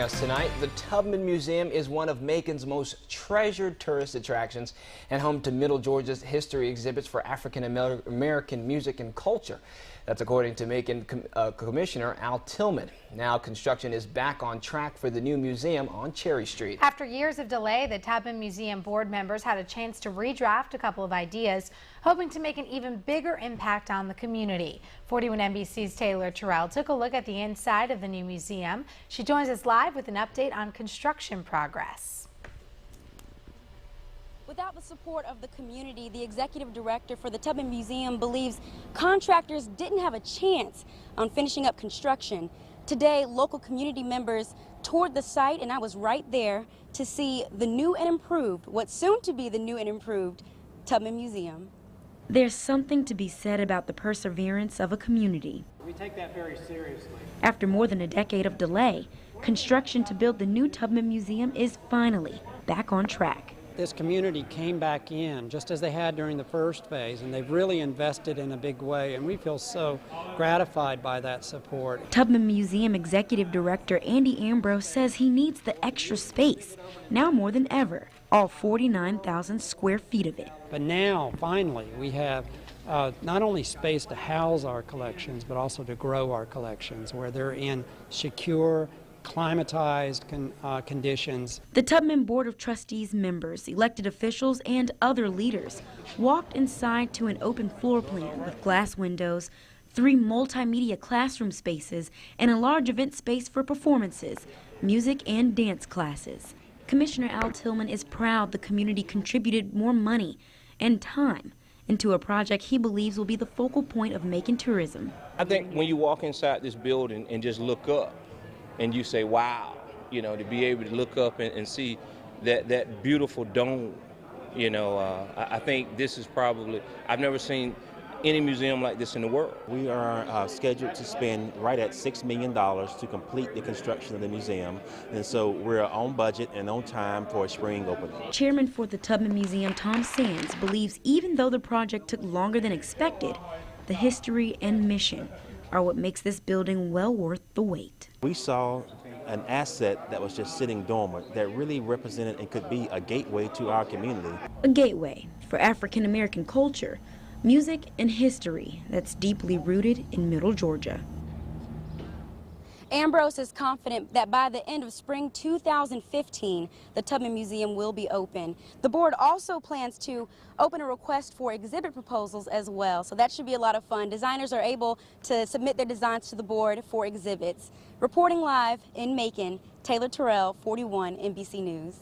us tonight. The Tubman Museum is one of Macon's most treasured tourist attractions and home to Middle Georgia's history exhibits for African American music and culture. That's according to Macon Commissioner Al Tillman. Now construction is back on track for the new museum on Cherry Street. After years of delay, the Tubman Museum board members had a chance to redraft a couple of ideas, hoping to make an even bigger impact on the community. 41 NBC's Taylor Terrell took a look at the inside of the new museum. She joins us live with an update on construction progress. Without the support of the community, the executive director for the Tubman Museum believes contractors didn't have a chance on finishing up construction. Today, local community members toured the site, and I was right there to see the new and improved, what's soon to be the new and improved Tubman Museum. There's something to be said about the perseverance of a community. We take that very seriously. After more than a decade of delay, construction to build the new Tubman Museum is finally back on track. This community came back in just as they had during the first phase, and they've really invested in a big way, and we feel so gratified by that support. Tubman Museum Executive Director Andy Ambrose says he needs the extra space, now more than ever, all 49,000 square feet of it. But now, finally, we have not only space to house our collections, but also to grow our collections, where they're in secure, climatized conditions. The Tubman Board of Trustees members, elected officials, and other leaders walked inside to an open floor plan with glass windows, 3 multimedia classroom spaces, and a large event space for performances, music and dance classes. Commissioner Al Tillman is proud the community contributed more money and time into a project he believes will be the focal point of Macon tourism. I think when you walk inside this building and just look up, and you say, wow, you know, to be able to look up and see that beautiful dome, you know, I think this is probably, I've never seen any museum like this in the world. We are scheduled to spend right at $6 million to complete the construction of the museum, and so we're on budget and on time for a spring opening. Chairman for the Tubman Museum, Tom Sands, believes even though the project took longer than expected, the history and mission are what makes this building well worth the wait. We saw an asset that was just sitting dormant that really represented and could be a gateway to our community. A gateway for African American culture, music, and history that's deeply rooted in Middle Georgia. Ambrose is confident that by the end of spring 2015, the Tubman Museum will be open. The board also plans to open a request for exhibit proposals as well, so that should be a lot of fun. Designers are able to submit their designs to the board for exhibits. Reporting live in Macon, Taylor Terrell, 41 NBC News.